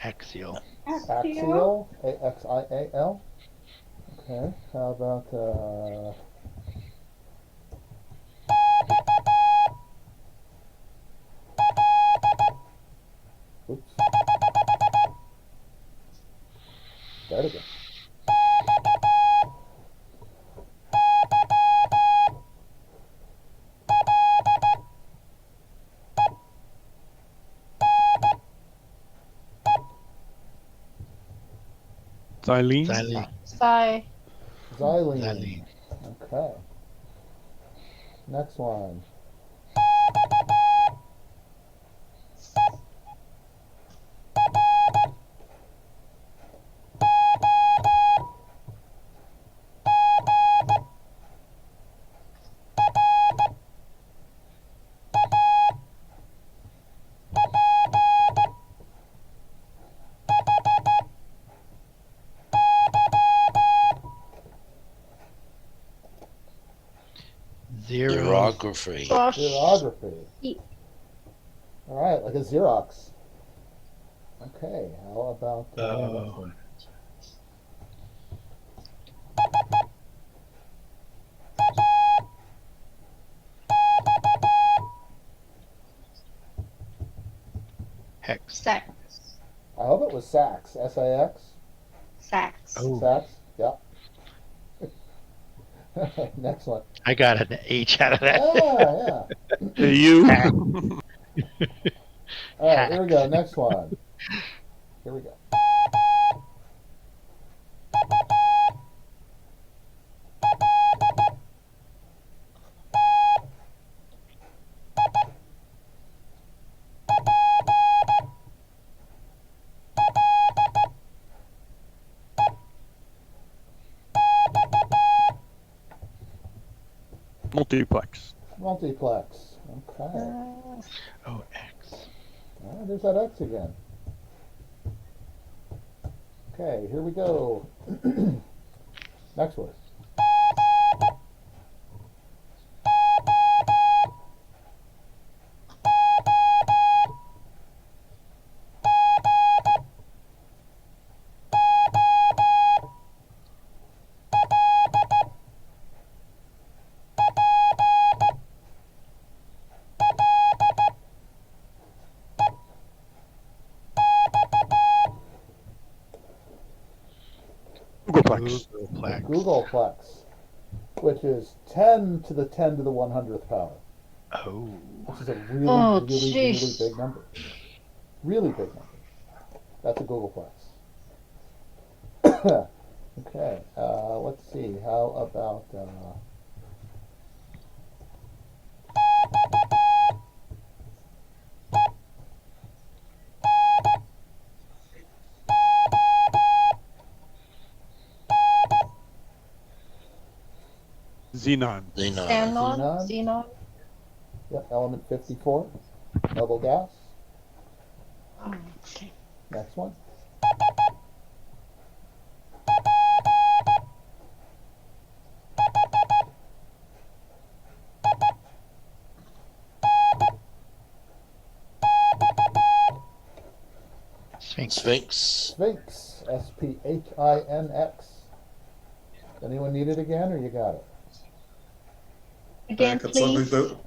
Axial. Axial, A-X-I-A-L. Okay, how about, oops. Start again. Xylene. Xylene. Sigh. Xylene. Xylene. Okay. Next one. Zero. Xerography. Gosh. Xerography. E- All right, like a Xerox. Okay, how about next Oh. one? Hex. Sax. I hope it was sax. S-A-X. Sax. Oh. Sax. Yeah. Next one. I got an H out of that. Yeah. Hey, you. All right, here we go. Next one. Here we go. Multiplex. Multiplex. Okay. Oh, X. All right, there's that X again. Okay, here we go. Next word. Googleplex. Googleplex. Googleplex, which is 10 to the 10 to the 100th power, Oh. which is a really, Oh, really, really jeez. big number. Really big number. That's a Googleplex. Okay, let's see. How about Xenon. Xenon. Xenon. Xenon? Xenon. yep, element 54, noble gas. Oh, okay. Next one. Sphinx. Sphinx. Sphinx, S-P-H-I-N-X. Anyone need it again, or you got it? Again, Ik had zo please. goed.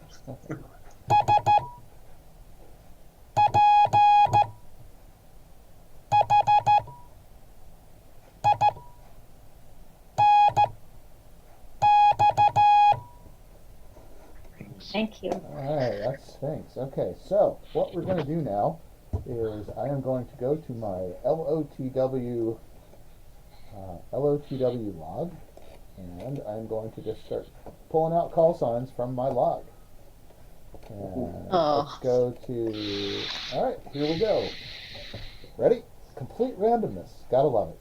Thank you. All right, that's Sphinx. Okay, so what we're going to do now is I am going to go to my LOTW log, and I'm going to just start pulling out call signs from my log. And let's go to, all right, here we go. Ready? Complete randomness. Gotta love it.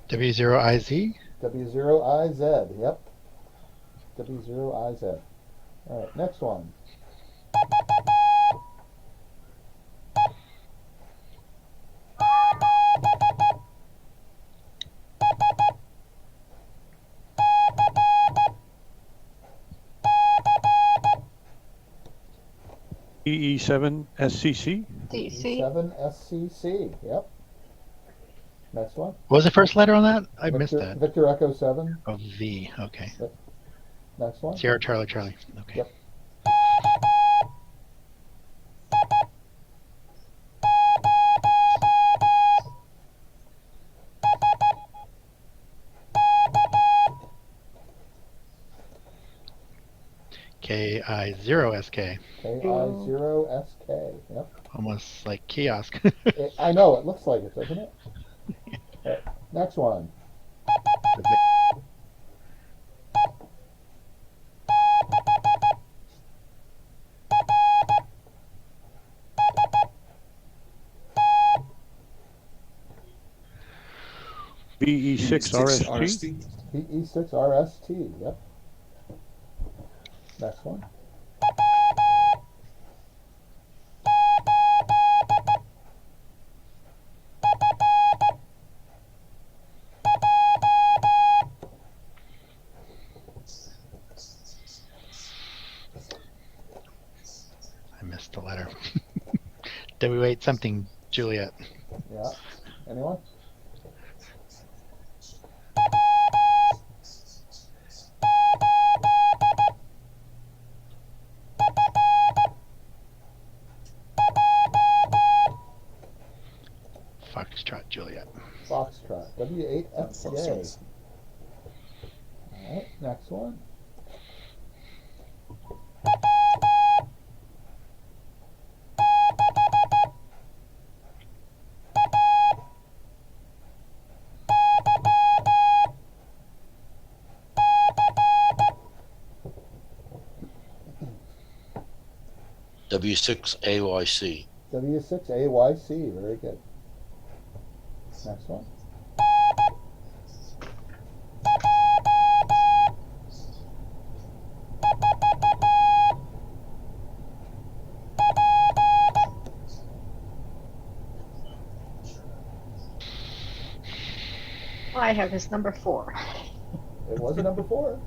W0IZ. W0IZ, yep. W0IZ. All right, next one. EE7 SCC. DC. E7SCC, yep. Next one. What was the first letter on that? I missed Victor, that. Victor Echo 7. Oh, V. Okay. Next one. Sierra Charlie Charlie. Okay. Yep. KI0SK. KI0SK, yep. Almost like kiosk. I know, it looks like it, doesn't it? Right, next one. VE6 RST. RST. PE6RST, yep. Next one. I missed a letter. W8 something Juliet. Yeah. Anyone? Foxtrot Juliet. Foxtrot. W8FJ. Foxtrot. All right, next one. W6AYC. W6AYC, very good. Next one. I have his number 4. It was a number 4.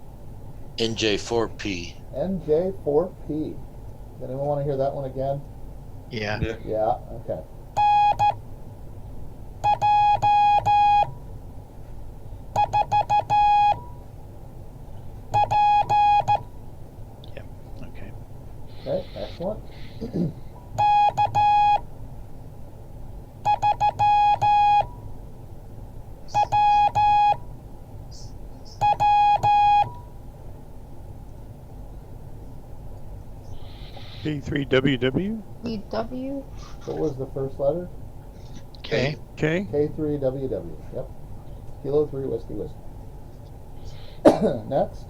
NJ4P. NJ4P. Does anyone want to hear that one again? Yeah. Yeah. Yeah, okay. Okay. Okay, next one. K3WW. EW. What was the first letter? K. K. K3WW. Yep. Kilo 3 whiskey whiskey. Next.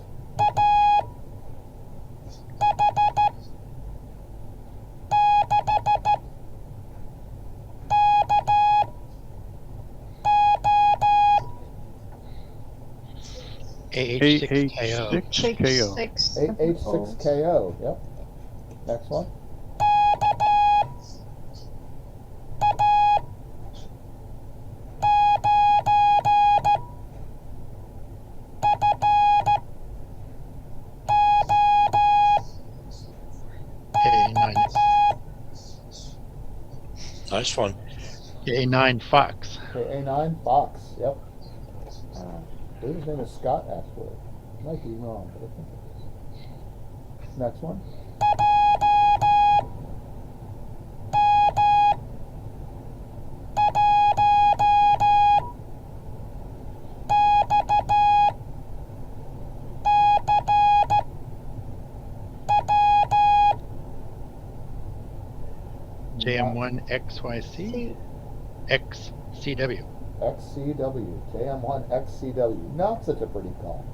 AH6KO. 6KO. 6. H6KO. Yep. Next one. A9. Nice one. A9 Fox. Okay, A9 Fox. Yep. I believe his name is Scott, actually. Might be wrong, but I think it is. Next one. JM1XYC. XCW. XCW. JM1 XCW. Not such a pretty call.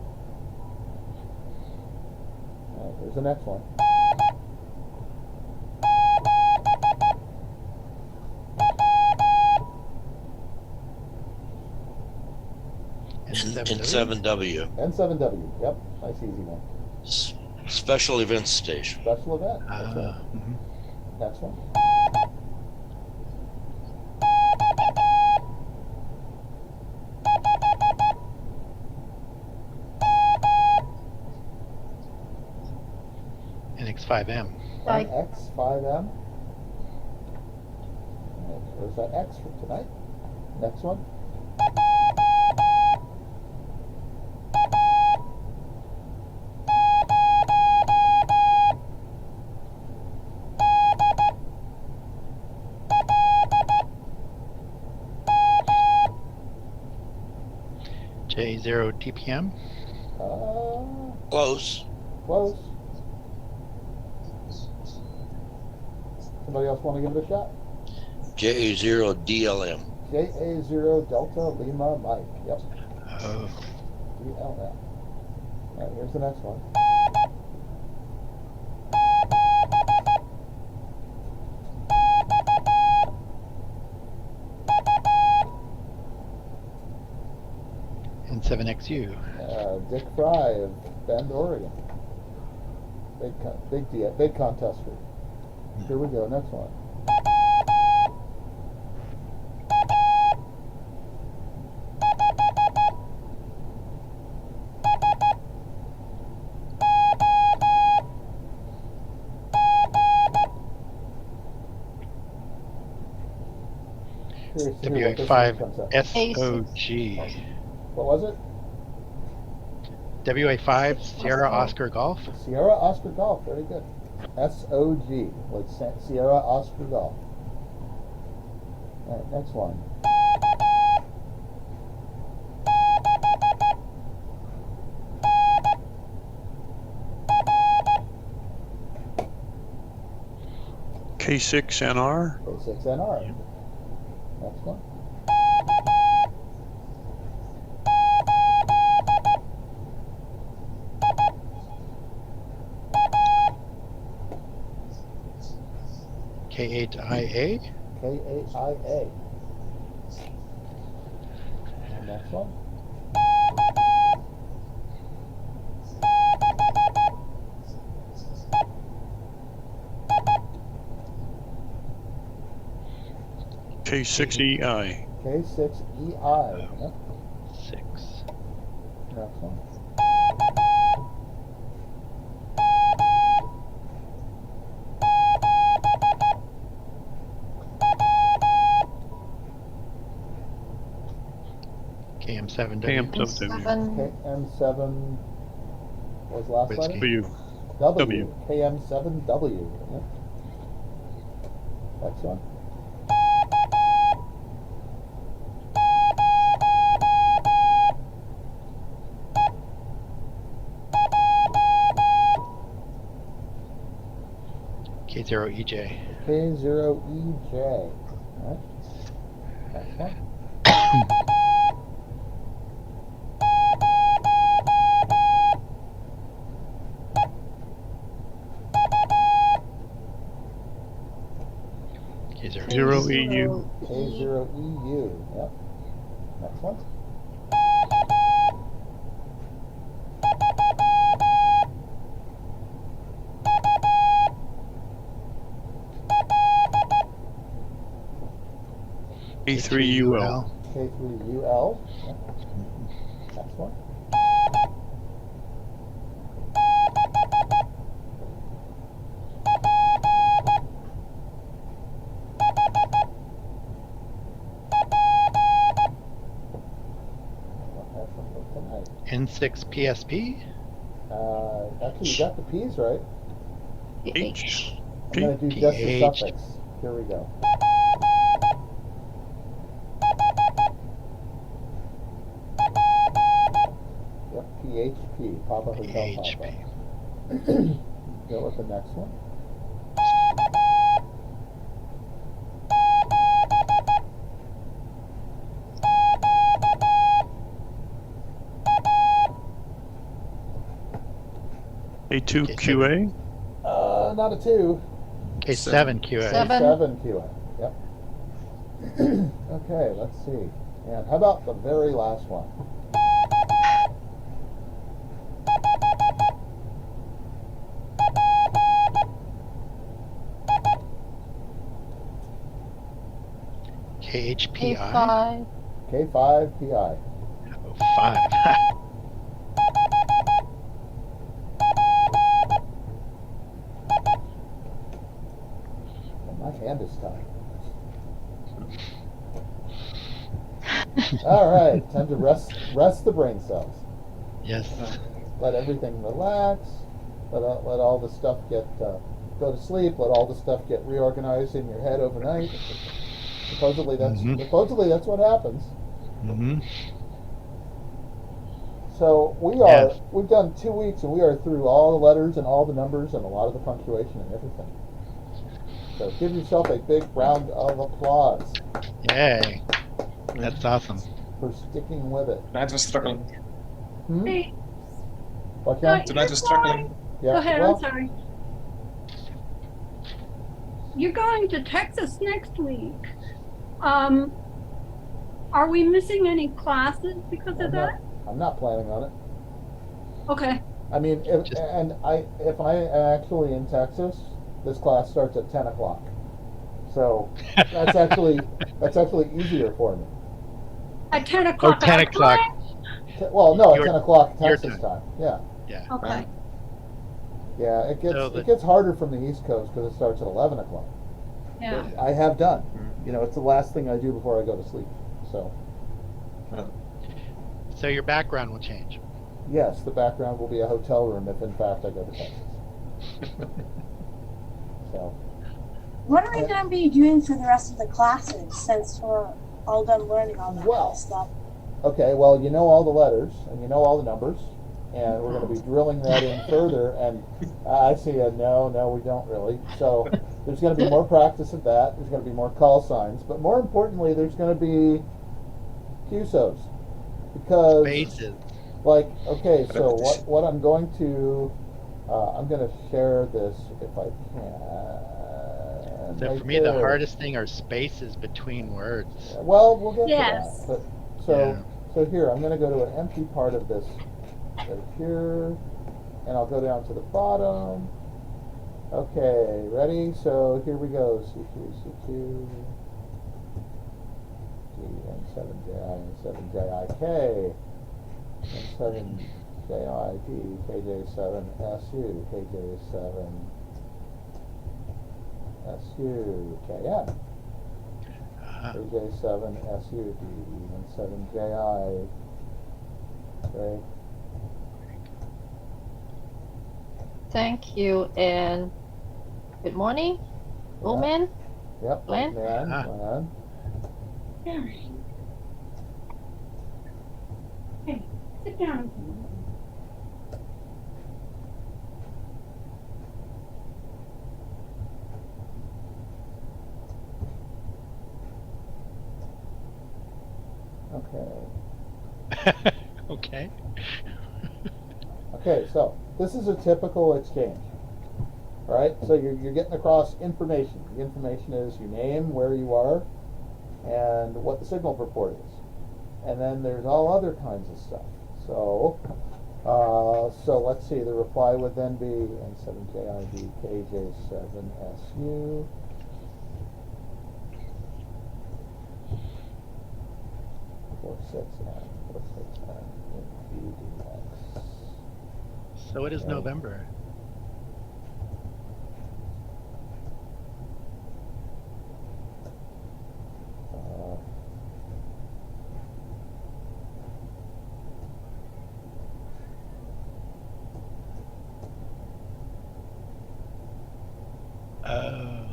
Alright, here's the next one. N7W. N7W, yep, nice easy one. Special events station. Special event, that's right. Mhm. Next one. NX5M. Like- NX5M. There's that X for tonight. Next one. J0 DPM. Close. Close. Somebody else want to give it a shot? JA0 DLM. JA0 Delta Lima Mike. Yep. Oh. DLM. All right, here's the next one. N7XU. Dick Fry of Bend, Oregon. Big contester. Here we go. Next one. Curious to hear what this one comes up. WA5 SOG. What was it? WA5 Sierra Oscar Golf. Sierra Oscar Golf. Very good. SOG, like Sierra Oscar Golf. All right, next one. K6NR. K6NR. Next one. K8IA. K8IA. And next one. K6EI. K6EI. Yep. 6. Next one. KM7W. KM7 was last Whiskey. letter? W. KM7W. Yep. Next one. K0EJ. K0EJ. All right. Next one. K0EU. K0EU. Yep. Next one. K3UL. K3UL. Yep. Next one. N6 PSP. Actually, you got the P's right. H. I'm going to do just the PH. suffix. Here we go. Yep, PHP. Papa Hotel PHP. Papa. Go with the next one. A2QA. Not a 2. K7QA. Seven. 7QA. Yep. Okay, let's see. And how about the very last one? KHPI? A5. K5PI. Oh, 5. My hand is tied. All right, time to rest the brain cells. Yes. Let everything relax. Let all the stuff get go to sleep. Let all the stuff get reorganized in your head overnight. Supposedly that's what happens. Mm-hmm. So we've done 2 weeks and we are through all the letters and all the numbers and a lot of the punctuation and everything. So give yourself a big round of applause Yay. That's awesome. for sticking with it. Tonight was struggling. Hmm? Hey, What, so Ken? Tonight was struggling. Yeah. Go ahead, Well, I'm sorry. You're going to Texas next week. Are we missing any classes because of that? I'm not planning on it. Okay, I mean, if I am actually in Texas, this class starts at 10 o'clock. So that's actually easier for me. at 10 o'clock. 10 our o'clock. time? Well, no, at Your- 10 o'clock your Texas time. time. Yeah. Yeah. Okay, Yeah, it gets harder from the East Coast because it starts at 11 o'clock. yeah. Which I have done. You know, it's the last thing I do before I go to sleep. So, So your background will change. yes, the background will be a hotel room if, in fact, I go to Texas. So, What are we going to be doing for the rest of the classes since we're all done learning all that Well. stuff? okay, well, you know all the letters and you know all the numbers, and we're going to be drilling that in further. And I see a no, we don't really. So there's going to be more practice of that. There's going to be more call signs, but more importantly, there's going to be QSOs because, Spaces. like, okay, so what I'm going to share this if I can. So right for me, the there. hardest thing are spaces between words. Well, we'll get Yes. to that. But so here, I'm going to go to an empty part of this right here, and I'll go down to the bottom. Okay, ready? So here we go. C2, C2, G, N7JI, N7JIK, N7JID, KJ7SU, KJ7SU, KN. KJ7 SUD and 7JI. Great. Thank you and good morning, Ullman. Yep. Glenn? Glenn. Hey, sit down. Okay. Okay. Okay, so this is a typical exchange. All right, so you're getting across information. The information is your name, where you are, and what the signal purport is. And then there's all other kinds of stuff. So, so let's see. The reply would then be N7JID KJ7SU. Four six N VDX. So it is Okay. November. Oh.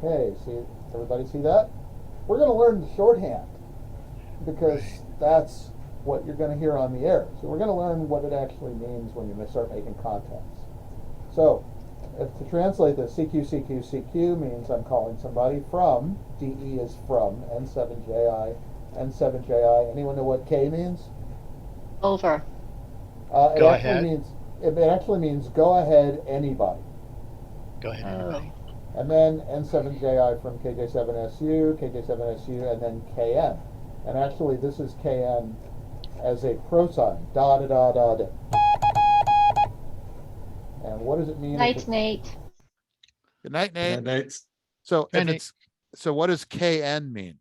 Okay, see, everybody see that? We're going to learn the shorthand because that's what you're going to hear on the air. So we're going to learn what it actually means when you start making contacts. So, if to translate this, CQ means I'm calling somebody from, DE is from, N7JI, N7JI. Anyone know what K means? Over. Go ahead. It actually means go ahead anybody. Go ahead, anybody. And then N7JI from KJ7SU, KJ7SU, and then KN. And actually, this is KN as a pro sign. Da da da da da. And what does it mean? if Night, it's- Nate. Good night, Nate. Yeah, Nate. So Good if night. it's, so what does KN mean?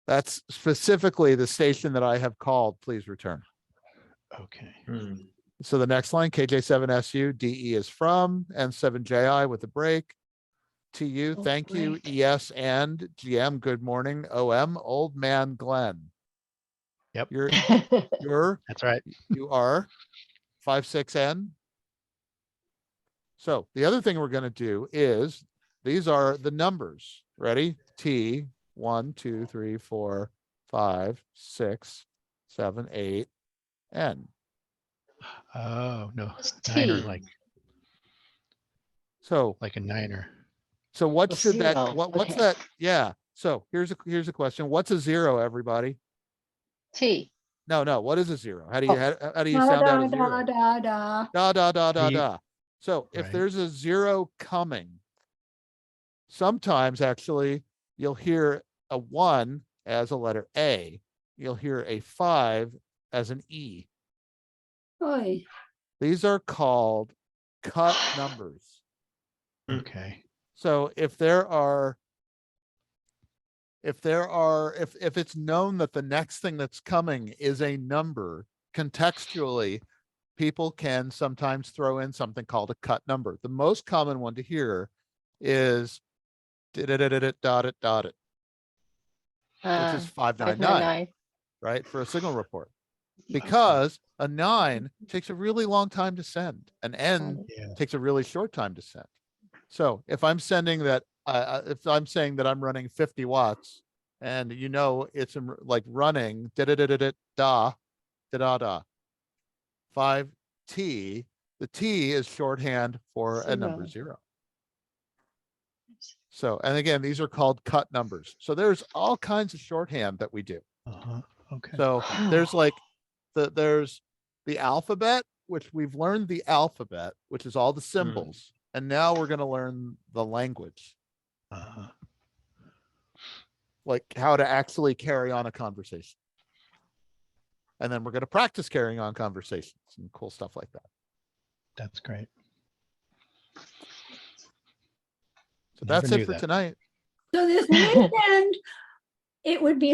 That's specifically the station that I have called, please return. Okay. Hmm. So the next line, KJ7SU, DE is from, N7JI with a break. TU, Oh, thank you, break. ES and GM, good morning, OM, old man Glenn. Yep. You're, That's right. you are 56N. So the other thing we're gonna do is, these are the numbers, ready? T, 1, 2, 3, 4, 5, 6, 7, 8, N. Oh, no. What's Niner, T? So, like a niner. so what Oh, should that, zero. what's Okay. that? Yeah. So here's a question. What's a zero, everybody? T. No, what is a zero? How do you, Oh. how do you Da, sound out da, a zero? da, da, da. Da, da, da, da, T, da. So if right. there's a zero coming, sometimes actually you'll hear a 1 as a letter A. You'll hear a 5 as an E. Oy. These are called cut numbers. Okay. So if it's known that the next thing that's coming is a number, contextually, people can sometimes throw in something called a cut number. The most common one to hear is dot it, which is 599, 599. right? For a signal report. Because a 9 takes a really long time to send. An N Yeah. takes a really short time to send. So if I'm sending that, if I'm saying that I'm running 50 watts, and you know it's like running da da da da da da da da da 5T, the T is shorthand for a number 0. So, and again, these are called cut numbers. So there's all kinds of shorthand that we do. Uh-huh. Okay. So there's like there's the alphabet, which we've learned the alphabet, which is all the symbols. And now we're going to learn the language, Uh-huh. like how to actually carry on a conversation. And then we're going to practice carrying on conversations and cool stuff like that. That's great. So Never that's it knew for that. tonight. So this weekend, it would be